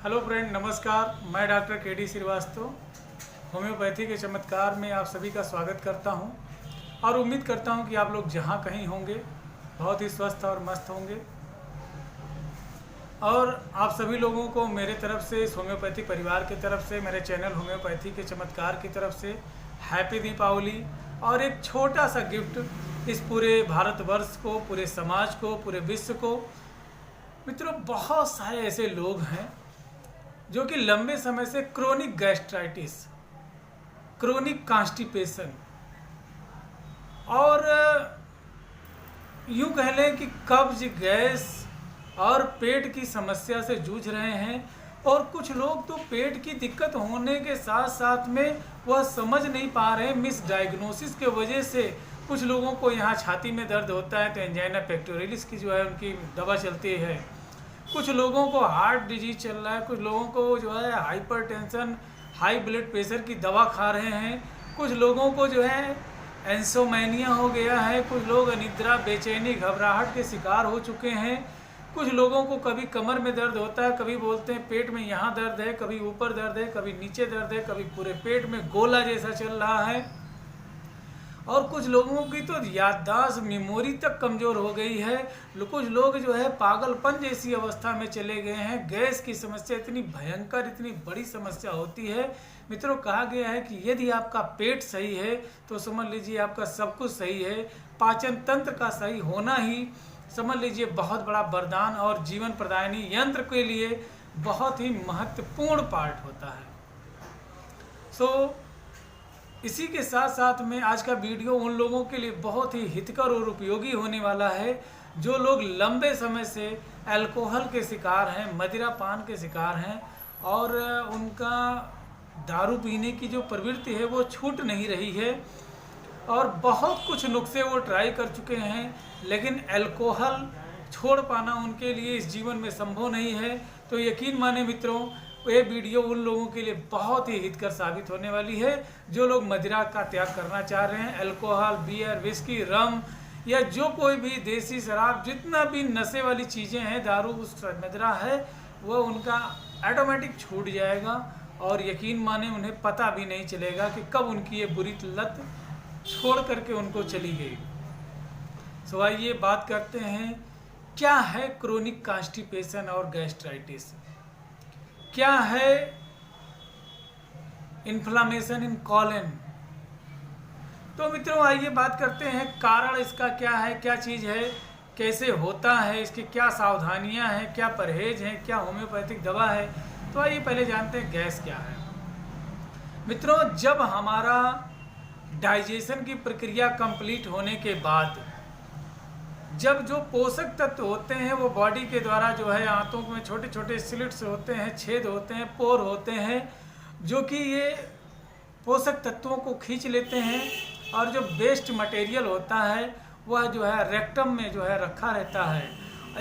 Hello friend, नमस्कार। मैं doctor KD. Srivastava homeopathy के चमत्कार में आप सभी का स्वागत करता हूं और उम्मीद करता हूं कि आप लोग जहां कहीं होंगे बहुत ही स्वस्थ और मस्त होंगे। और आप सभी लोगों को मेरे तरफ से, इस होम्योपैथी परिवार की तरफ से, मेरे चैनल होम्योपैथी के चमत्कार की तरफ से हैप्पी दीपावली और एक छोटा सा गिफ्ट इस पूरे भारतवर्ष को, पूरे समाज को, पूरे विश्व को। मित्रों, बहुत सारे ऐसे लोग हैं जो कि लंबे समय से क्रोनिक गैस्ट्राइटिस, क्रोनिक कॉन्स्टिपेशन और यूं कह लें कि कब्ज, गैस और पेट की समस्या से जूझ रहे हैं। और कुछ लोग तो पेट की दिक्कत होने के साथ साथ में वह समझ नहीं पा रहे हैं, मिस डायग्नोसिस के वजह से कुछ लोगों को यहाँ छाती में दर्द होता है तो एंजाइना पेक्टोरियलिस की जो है उनकी दवा चलती है। कुछ लोगों को हार्ट डिजीज चल रहा है, कुछ लोगों को जो है हाइपरटेंशन, हाई ब्लड प्रेशर की दवा खा रहे हैं, कुछ लोगों को जो है एंसोमेनिया हो गया है, कुछ लोग अनिद्रा, बेचैनी, घबराहट के शिकार हो चुके हैं। कुछ लोगों को कभी कमर में दर्द होता है, कभी बोलते हैं पेट में यहाँ दर्द है, कभी ऊपर दर्द है, कभी नीचे दर्द है, कभी पूरे पेट में गोला जैसा चल रहा है। और कुछ लोगों की तो याददाश्त, मेमोरी तक कमज़ोर हो गई है। कुछ लोग जो है पागलपन जैसी अवस्था में चले गए हैं। गैस की समस्या इतनी भयंकर, इतनी बड़ी समस्या होती है। मित्रों, कहा गया है कि यदि आपका पेट सही है तो समझ लीजिए आपका सब कुछ सही है। पाचन तंत्र का सही होना ही समझ लीजिए बहुत बड़ा वरदान और जीवन प्रदायनी यंत्र के लिए बहुत ही महत्वपूर्ण पार्ट होता है। इसी के साथ साथ में आज का वीडियो उन लोगों के लिए बहुत ही हितकर और उपयोगी होने वाला है जो लोग लंबे समय से अल्कोहल के शिकार हैं, मदिरा पान के शिकार हैं और उनका दारू पीने की जो प्रवृत्ति है वो छूट नहीं रही है और बहुत कुछ नुस्खे वो ट्राई कर चुके हैं, लेकिन अल्कोहल छोड़ पाना उनके लिए इस जीवन में संभव नहीं है। तो यकीन माने मित्रों, ये वीडियो उन लोगों के लिए बहुत ही हितकर साबित होने वाली है जो लोग मदिरा का त्याग करना चाह रहे हैं। अल्कोहल, बियर, विस्की, रम या जो कोई भी देसी शराब, जितना भी नशे वाली चीज़ें हैं, दारू, मदिरा है, वह उनका ऑटोमेटिक छूट जाएगा और यकीन माने उन्हें पता भी नहीं चलेगा कि कब उनकी ये बुरी लत छोड़ करके उनको चली गई। सो आइए बात करते हैं, क्या है क्रोनिक कॉन्स्टिपेशन और गैस्ट्राइटिस, क्या है इन्फ्लामेशन इन कॉलन। तो मित्रों आइए बात करते हैं, कारण इसका क्या है, क्या चीज़ है, कैसे होता है, इसकी क्या सावधानियां हैं, क्या परहेज हैं, क्या होम्योपैथिक दवा है। तो आइए पहले जानते हैं गैस क्या है। मित्रों, जब हमारा डाइजेशन की प्रक्रिया कंप्लीट होने के बाद जब जो पोषक तत्व होते हैं वो बॉडी के द्वारा जो है आंतों में छोटे छोटे स्लिट्स होते हैं, छेद होते हैं, पोर होते हैं, जो कि ये पोषक तत्वों को खींच लेते हैं और जो वेस्ट मटेरियल होता है वह जो है रेक्टम में जो है रखा रहता है।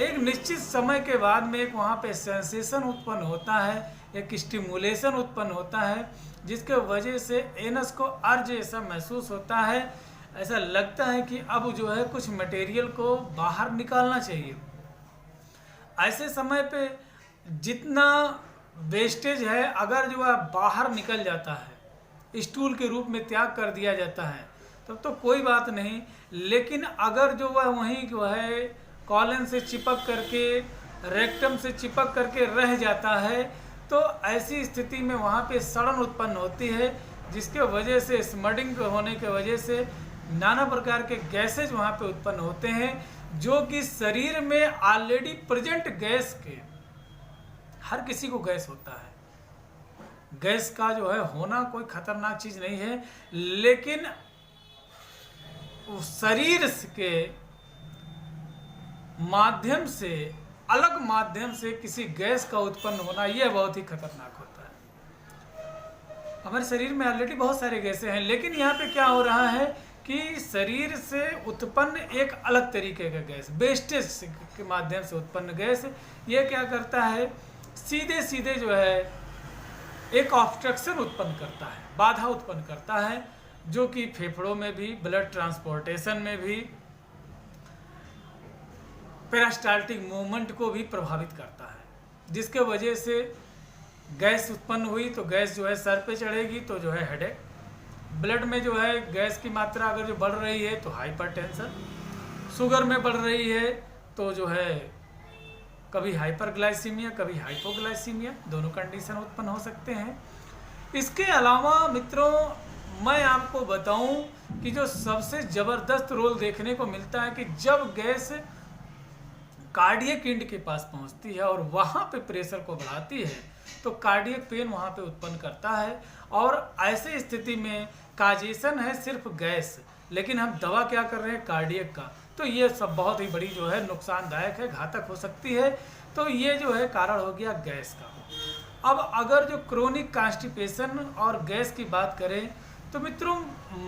एक निश्चित समय के बाद में एक वहाँ पे सेंसेशन उत्पन्न होता है, एक स्टिमुलेशन उत्पन्न होता है, जिसके वजह से एनस को अर्ज ऐसा महसूस होता है, ऐसा लगता है कि अब जो है कुछ मटेरियल को बाहर निकालना चाहिए। ऐसे समय पे जितना वेस्टेज है अगर जो है बाहर निकल जाता है, स्टूल के रूप में त्याग कर दिया जाता है, तब तो कोई बात नहीं। लेकिन अगर जो वह वहीं जो है कॉलन से चिपक करके, रेक्टम से चिपक करके रह जाता है तो ऐसी स्थिति में वहाँ पे सड़न उत्पन्न होती है, जिसके वजह से स्मडिंग होने के वजह से नाना प्रकार के गैसेज वहाँ पे उत्पन्न होते हैं, जो कि शरीर में ऑलरेडी प्रेजेंट गैस के, हर किसी को गैस होता है। गैस का जो है होना कोई खतरनाक चीज़ नहीं है, लेकिन शरीर के माध्यम से, अलग माध्यम से किसी गैस का उत्पन्न होना, यह बहुत ही खतरनाक होता है। हमारे शरीर में ऑलरेडी बहुत सारे गैसें हैं, लेकिन यहाँ पे क्या हो रहा है कि शरीर से उत्पन्न एक अलग तरीके का गैस, वेस्टेज के माध्यम से उत्पन्न गैस, ये क्या करता है, सीधे सीधे जो है एक ऑब्स्ट्रक्शन उत्पन्न करता है, बाधा उत्पन्न करता है, जो कि फेफड़ों में भी, ब्लड ट्रांसपोर्टेशन में भी, पेरिस्टाल्टिक मूवमेंट को भी प्रभावित करता है, जिसके वजह से गैस उत्पन्न हुई तो गैस जो है सर पे चढ़ेगी तो जो है हेडेक। ब्लड में जो है गैस की मात्रा अगर जो बढ़ रही है तो हाइपरटेंशन। शुगर में बढ़ रही है तो जो है कभी हाइपरग्लाइसीमिया कभी हाइपोग्लाइसीमिया, दोनों कंडीशन उत्पन्न हो सकते हैं। इसके अलावा मित्रों मैं आपको बताऊं कि जो सबसे ज़बरदस्त रोल देखने को मिलता है कि जब गैस कार्डियक इंड के पास पहुंचती है और वहां पे प्रेशर को बढ़ाती है तो कार्डियक पेन वहां पे उत्पन्न करता है। और ऐसे स्थिति में काजेशन है सिर्फ गैस, लेकिन हम दवा क्या कर रहे हैं कार्डियक का, तो ये सब बहुत ही बड़ी जो है नुकसानदायक है, घातक हो सकती है। तो ये जो है कारण हो गया गैस का। अब अगर जो क्रोनिक कॉन्स्टिपेशन और गैस की बात करें तो मित्रों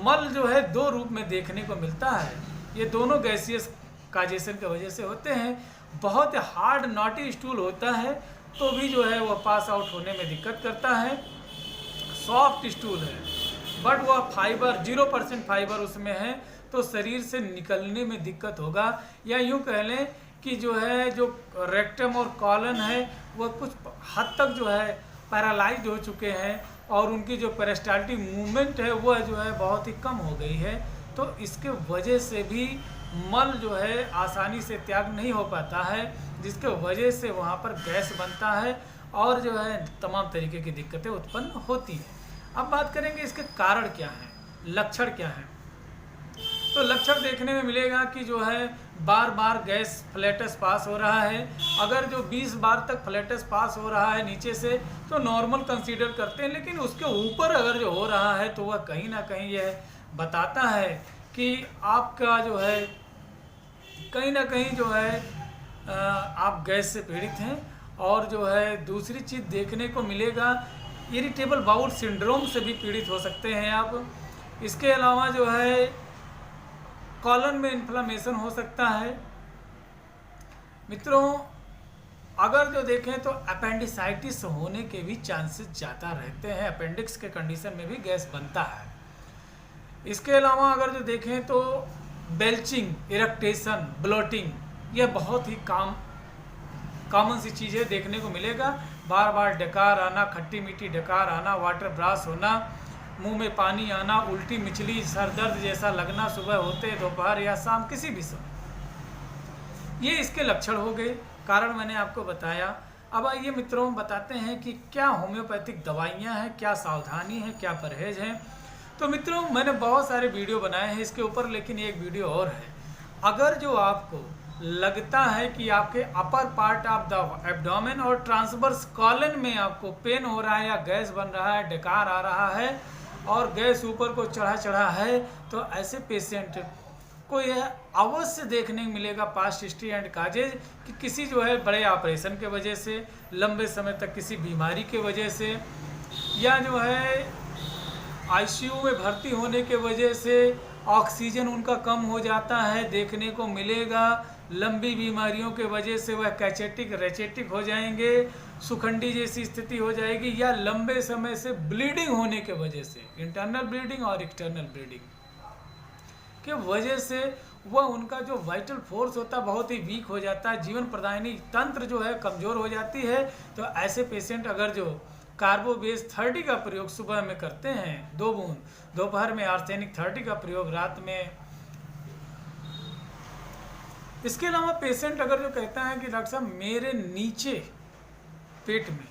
मल जो है दो रूप में देखने को मिलता है। ये दोनों गैसियस काजेशन की वजह से होते हैं। बहुत हार्ड नॉटी स्टूल होता है तो भी जो है वह पास आउट होने में दिक्कत करता है। सॉफ्ट स्टूल है बट वह फाइबर 0% फाइबर उसमें है तो शरीर से निकलने में दिक्कत होगा। या यूँ कह लें कि जो है जो रेक्टम और कॉलन है वह कुछ हद तक जो है पैरालाइज्ड हो चुके हैं और उनकी जो पेरिस्टाल्टिक मूवमेंट है वह जो है बहुत ही कम हो गई है। तो इसके वजह से भी मल जो है आसानी से त्याग नहीं हो पाता है, जिसके वजह से वहाँ पर गैस बनता है और जो है तमाम तरीके की दिक्कतें उत्पन्न होती हैं। अब बात करेंगे इसके कारण क्या हैं, लक्षण क्या हैं। तो लक्षण देखने में मिलेगा कि जो है बार बार गैस फ्लैटस पास हो रहा है। अगर जो 20 बार तक फ्लैटस पास हो रहा है नीचे से तो नॉर्मल कंसीडर करते हैं, लेकिन उसके ऊपर अगर जो हो रहा है तो वह कहीं ना कहीं यह बताता है कि आपका जो है कहीं ना कहीं जो है आप गैस से पीड़ित हैं। और जो है दूसरी चीज़ देखने को मिलेगा इरिटेबल बाउल सिंड्रोम से भी पीड़ित हो सकते हैं आप। इसके अलावा जो है कॉलन में इन्फ्लामेशन हो सकता है। मित्रों अगर जो देखें तो अपेंडिसाइटिस होने के भी चांसेस ज़्यादा रहते हैं, अपेंडिक्स के कंडीशन में भी गैस बनता है। इसके अलावा अगर जो देखें तो बेल्चिंग, इरेक्टेशन, ब्लोटिंग यह बहुत ही कॉमन सी चीज़ें देखने को मिलेगा। बार बार डकार आना, खट्टी मीठी डकार आना, वाटर ब्रास होना, मुंह में पानी आना, उल्टी मिचली, सर दर्द जैसा लगना सुबह होते दोपहर या शाम किसी भी समय, ये इसके लक्षण हो गए। कारण मैंने आपको बताया। अब आइए मित्रों बताते हैं कि क्या होम्योपैथिक दवाइयाँ हैं, क्या सावधानी है, क्या परहेज है। तो मित्रों मैंने बहुत सारे वीडियो बनाए हैं इसके ऊपर, लेकिन एक वीडियो और है। अगर जो आपको लगता है कि आपके upper part of the abdomen और ट्रांसवर्स कॉलन में आपको पेन हो रहा है या गैस बन रहा है, डकार आ रहा है और गैस ऊपर को चढ़ा है, तो ऐसे पेशेंट को यह अवश्य देखने को मिलेगा पास्ट हिस्ट्री एंड काजेज कि किसी जो है बड़े ऑपरेशन के वजह से, लंबे समय तक किसी बीमारी के वजह से, या जो है आईसीयू में भर्ती होने के वजह से ऑक्सीजन उनका कम हो जाता है, देखने को मिलेगा। लंबी बीमारियों के वजह से वह कैचेटिक रेचेटिक हो जाएंगे, सुखंडी जैसी स्थिति हो जाएगी, या लंबे समय से ब्लीडिंग होने के वजह से, इंटरनल ब्लीडिंग और एक्सटर्नल ब्लीडिंग के वजह से वह उनका जो वाइटल फोर्स होता है बहुत ही वीक हो जाता है, जीवन प्रदायनी तंत्र जो है कमज़ोर हो जाती है। तो ऐसे पेशेंट अगर जो कार्बोबेस 30 का प्रयोग सुबह में करते हैं 2 बूंद, दोपहर में आर्सेनिक 30 का प्रयोग, रात में। इसके अलावा पेशेंट अगर जो कहता है कि डॉक्टर साहब मेरे नीचे पेट में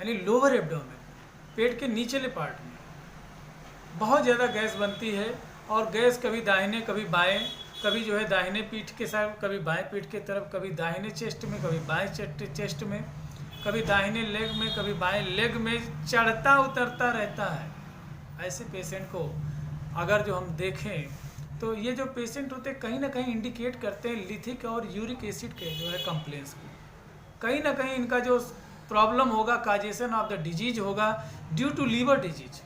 यानी लोअर एब्डोमेन, पेट के निचले पार्ट में बहुत ज़्यादा गैस बनती है और गैस कभी दाहिने कभी बाएं, कभी जो है दाहिने पीठ के साथ, कभी बाएं पीठ के तरफ, कभी दाहिने चेस्ट में, कभी बाएं चेस्ट में, कभी दाहिने लेग में, कभी बाएं लेग में चढ़ता उतरता रहता है। ऐसे पेशेंट को अगर जो हम देखें तो ये जो पेशेंट होते हैं कहीं ना कहीं इंडिकेट करते हैं लिथिक और यूरिक एसिड के जो है कंप्लेंट्स को। कहीं ना कहीं इनका जो प्रॉब्लम होगा काजेशन ऑफ द डिजीज होगा ड्यू टू लीवर डिजीज।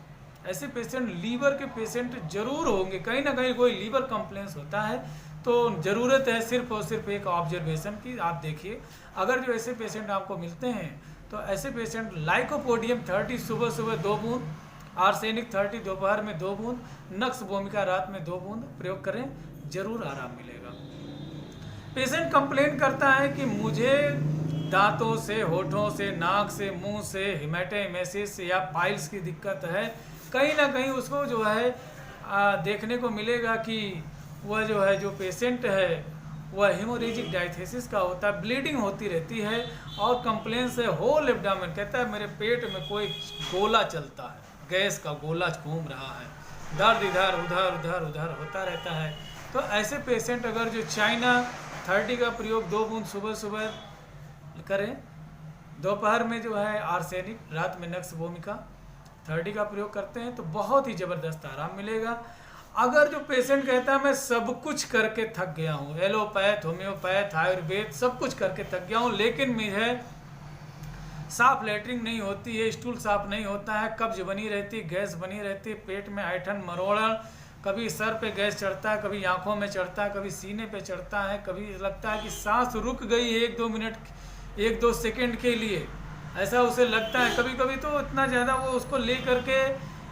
ऐसे पेशेंट लीवर के पेशेंट जरूर होंगे, कहीं ना कहीं कोई लीवर कंप्लेंट्स होता है। तो ज़रूरत है सिर्फ और सिर्फ एक ऑब्जर्वेशन की। आप देखिए अगर जो ऐसे पेशेंट आपको मिलते हैं तो ऐसे पेशेंट लाइकोपोडियम 30 सुबह सुबह 2 बूंद, आर्सेनिक 30 दोपहर में 2 बूंद, नक्स भूमिका रात में 2 बूंद प्रयोग करें, जरूर आराम मिलेगा। पेशेंट कंप्लेन करता है कि मुझे दांतों से, होठों से, नाक से, मुंह से, हेमेटोइमेसिस या पाइल्स की दिक्कत है, कहीं ना कहीं उसको जो है देखने को मिलेगा कि वह जो है, जो पेशेंट है वह हेमोरेजिक डायथेसिस का होता है, ब्लीडिंग होती रहती है और कंप्लेन से होल एब्डामेन, कहता है मेरे पेट में कोई गोला चलता है, गैस का गोला घूम रहा है, दर्द इधर उधर उधर उधर होता रहता है। तो ऐसे पेशेंट अगर जो चाइना 30 का प्रयोग 2 बूंद सुबह सुबह करें, दोपहर में जो है आर्सेनिक, रात में नक्स भूमिका 30 का प्रयोग करते हैं तो बहुत ही ज़बरदस्त आराम मिलेगा। अगर जो पेशेंट कहता है मैं सब कुछ करके थक गया हूँ, एलोपैथ, होम्योपैथ, आयुर्वेद सब कुछ करके थक गया हूँ, लेकिन मुझे साफ लेटरिन नहीं होती है, स्टूल साफ नहीं होता है, कब्ज बनी रहती, गैस बनी रहती, पेट में ऐठन मरोड़न, कभी सर पे गैस चढ़ता है, कभी आंखों में चढ़ता है, कभी सीने पे चढ़ता है, कभी लगता है कि सांस रुक गई है 1-2 मिनट, 1-2 सेकंड के लिए, ऐसा उसे लगता है। कभी कभी तो इतना ज़्यादा वो उसको ले करके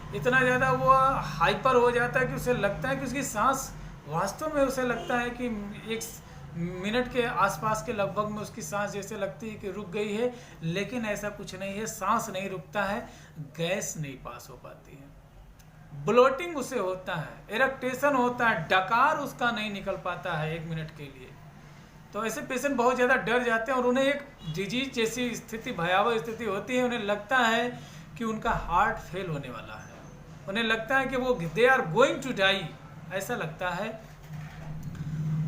इतना ज़्यादा वो हाइपर हो जाता है कि उसे लगता है कि उसकी सांस, वास्तव में उसे लगता है कि 1 मिनट के आसपास के लगभग में उसकी सांस जैसे लगती है कि रुक गई है, लेकिन ऐसा कुछ नहीं है, सांस नहीं रुकता है, गैस नहीं पास हो पाती है, ब्लोटिंग उसे होता है, इरेक्टेशन होता है, डकार उसका नहीं निकल पाता है 1 मिनट के लिए। तो ऐसे पेशेंट बहुत ज़्यादा डर जाते हैं और उन्हें एक डिजीज जैसी स्थिति, भयावह स्थिति होती है, उन्हें लगता है कि उनका हार्ट फेल होने वाला है, उन्हें लगता है कि वो they are going to die, ऐसा लगता है।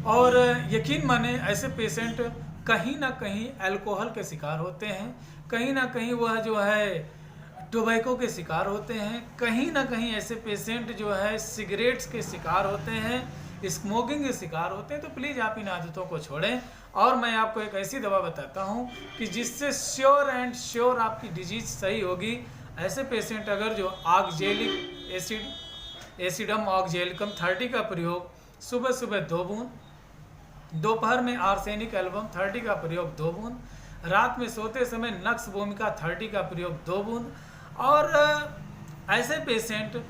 और यकीन माने ऐसे पेशेंट कहीं ना कहीं अल्कोहल के शिकार होते हैं, कहीं ना कहीं वह जो है टोबैको के शिकार होते हैं, कहीं ना कहीं ऐसे पेशेंट जो है सिगरेट्स के शिकार होते हैं, स्मोकिंग के शिकार होते हैं। तो प्लीज़ आप इन आदतों को छोड़ें और मैं आपको एक ऐसी दवा बताता हूं कि जिससे श्योर एंड श्योर आपकी डिजीज सही होगी। ऐसे पेशेंट अगर जो ऑक्जेलिक एसिड, एसिडम ऑक्जेलिकम 30 का प्रयोग सुबह सुबह 2 बूंद, दोपहर में आर्सेनिक एल्बम 30 का प्रयोग 2 बूंद, रात में सोते समय नक्स भूमिका 30 का प्रयोग 2 बूंद, और ऐसे पेशेंट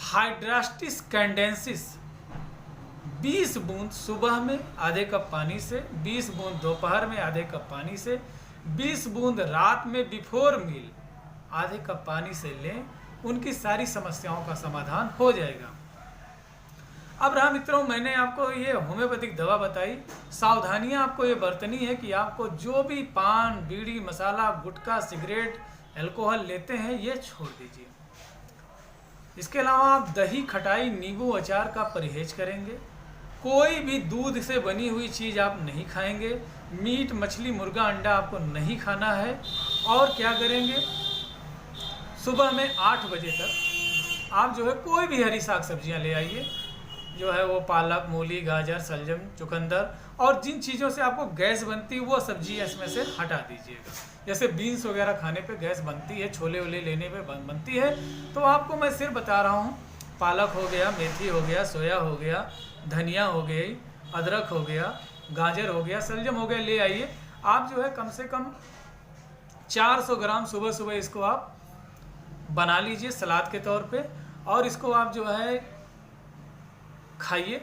हाइड्रास्टिस कैंडेंसिस 20 बूंद सुबह में आधे कप पानी से, 20 बूंद दोपहर में आधे कप पानी से, 20 बूंद रात में बिफोर मील आधे कप पानी से लें, उनकी सारी समस्याओं का समाधान हो जाएगा। अब रहा मित्रों, मैंने आपको ये होम्योपैथिक दवा बताई, सावधानियां आपको ये बरतनी है कि आपको जो भी पान, बीड़ी, मसाला, गुटखा, सिगरेट, अल्कोहल लेते हैं ये छोड़ दीजिए। इसके अलावा आप दही, खटाई, नींबू, अचार का परहेज करेंगे, कोई भी दूध से बनी हुई चीज़ आप नहीं खाएंगे, मीट, मछली, मुर्गा, अंडा आपको नहीं खाना है। और क्या करेंगे, सुबह में 8 बजे तक आप जो है कोई भी हरी साग सब्जियां ले आइए, जो है वो पालक, मूली, गाजर, सलजम, चुकंदर, और जिन चीज़ों से आपको गैस बनती है वो सब्जी इसमें से हटा दीजिएगा। जैसे बीन्स वगैरह खाने पे गैस बनती है, छोले वोले लेने पे बनती है, तो आपको मैं सिर्फ बता रहा हूँ, पालक हो गया, मेथी हो गया, सोया हो गया, धनिया हो गई, अदरक हो गया, गाजर हो गया, सलजम हो गया, ले आइए। आप जो है कम से कम 400 ग्राम सुबह सुबह इसको आप बना लीजिए सलाद के तौर पे, और इसको आप जो है खाइए।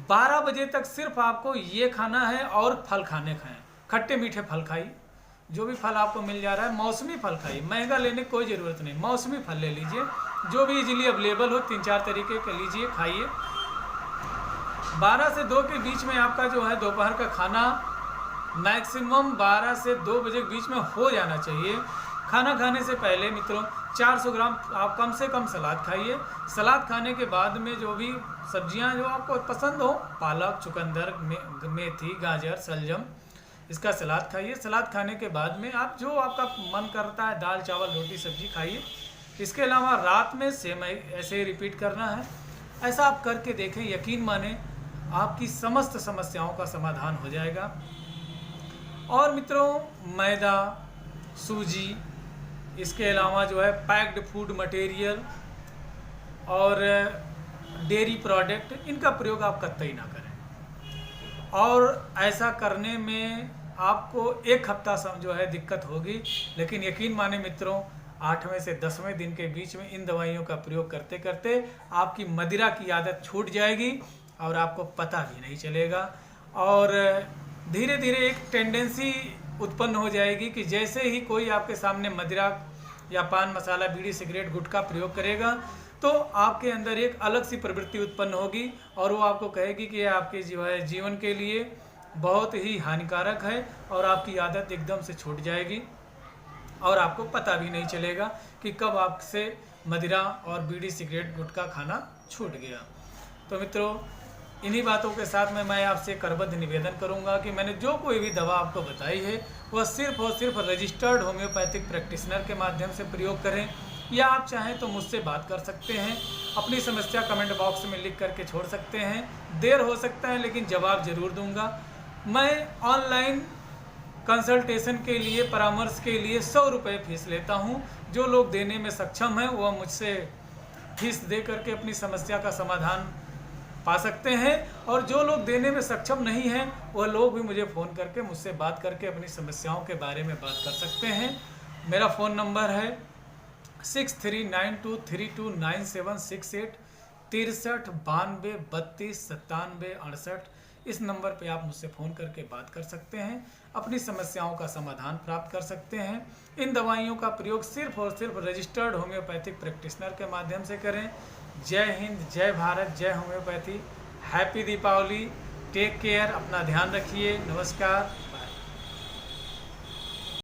12 बजे तक सिर्फ आपको ये खाना है और फल खाने खाएं, खट्टे मीठे फल खाइए, जो भी फल आपको मिल जा रहा है, मौसमी फल खाइए, महंगा लेने की कोई ज़रूरत नहीं, मौसमी फल ले लीजिए, जो भी इजीली अवेलेबल हो, 3-4 तरीके के लीजिए, खाइए। 12 से 2 के बीच में आपका जो है दोपहर का खाना मैक्सिमम 12 से 2 बजे के बीच में हो जाना चाहिए। खाना खाने से पहले मित्रों 400 ग्राम आप कम से कम सलाद खाइए। सलाद खाने के बाद में जो भी सब्जियां जो आपको पसंद हो, पालक, चुकंदर, मेथी, गाजर, सलजम, इसका सलाद खाइए। सलाद खाने के बाद में आप जो आपका मन करता है दाल, चावल, रोटी, सब्जी खाइए। इसके अलावा रात में सेम ऐसे ही रिपीट करना है। ऐसा आप करके देखें, यकीन माने आपकी समस्त समस्याओं का समाधान हो जाएगा। और मित्रों, मैदा, सूजी, इसके अलावा जो है पैक्ड फूड मटेरियल और डेयरी प्रोडक्ट, इनका प्रयोग आप कतई ना करें। और ऐसा करने में आपको 1 हफ्ता जो है दिक्कत होगी, लेकिन यकीन माने मित्रों 8वें से 10वें दिन के बीच में इन दवाइयों का प्रयोग करते करते आपकी मदिरा की आदत छूट जाएगी और आपको पता भी नहीं चलेगा। और धीरे धीरे एक टेंडेंसी उत्पन्न हो जाएगी कि जैसे ही कोई आपके सामने मदिरा या पान मसाला बीड़ी सिगरेट गुटखा प्रयोग करेगा तो आपके अंदर एक अलग सी प्रवृत्ति उत्पन्न होगी और वो आपको कहेगी कि यह आपके जीवन के लिए बहुत ही हानिकारक है और आपकी आदत एकदम से छूट जाएगी और आपको पता भी नहीं चलेगा कि कब आपसे मदिरा और बीड़ी सिगरेट गुटखा खाना छूट गया। तो मित्रों, इन्हीं बातों के साथ में मैं आपसे करबद्ध निवेदन करूंगा कि मैंने जो कोई भी दवा आपको बताई है वह सिर्फ और सिर्फ रजिस्टर्ड होम्योपैथिक प्रैक्टिशनर के माध्यम से प्रयोग करें, या आप चाहें तो मुझसे बात कर सकते हैं। अपनी समस्या कमेंट बॉक्स में लिख करके छोड़ सकते हैं। देर हो सकता है लेकिन जवाब जरूर दूंगा। मैं ऑनलाइन कंसल्टेशन के लिए, परामर्श के लिए 100 रुपये फीस लेता हूं। जो लोग देने में सक्षम हैं वह मुझसे फीस दे करके अपनी समस्या का समाधान पा सकते हैं, और जो लोग देने में सक्षम नहीं हैं वह लोग भी मुझे फ़ोन करके मुझसे बात करके अपनी समस्याओं के बारे में बात कर सकते हैं। मेरा फ़ोन नंबर है 6392329768 63 92 32 97 68। इस नंबर पे आप मुझसे फ़ोन करके बात कर सकते हैं, अपनी समस्याओं का समाधान प्राप्त कर सकते हैं। इन दवाइयों का प्रयोग सिर्फ और सिर्फ रजिस्टर्ड होम्योपैथिक प्रैक्टिशनर के माध्यम से करें। जय हिंद, जय भारत, जय homoeopathy. Happy Deepavali. Take care, अपना ध्यान रखिए। नमस्कार।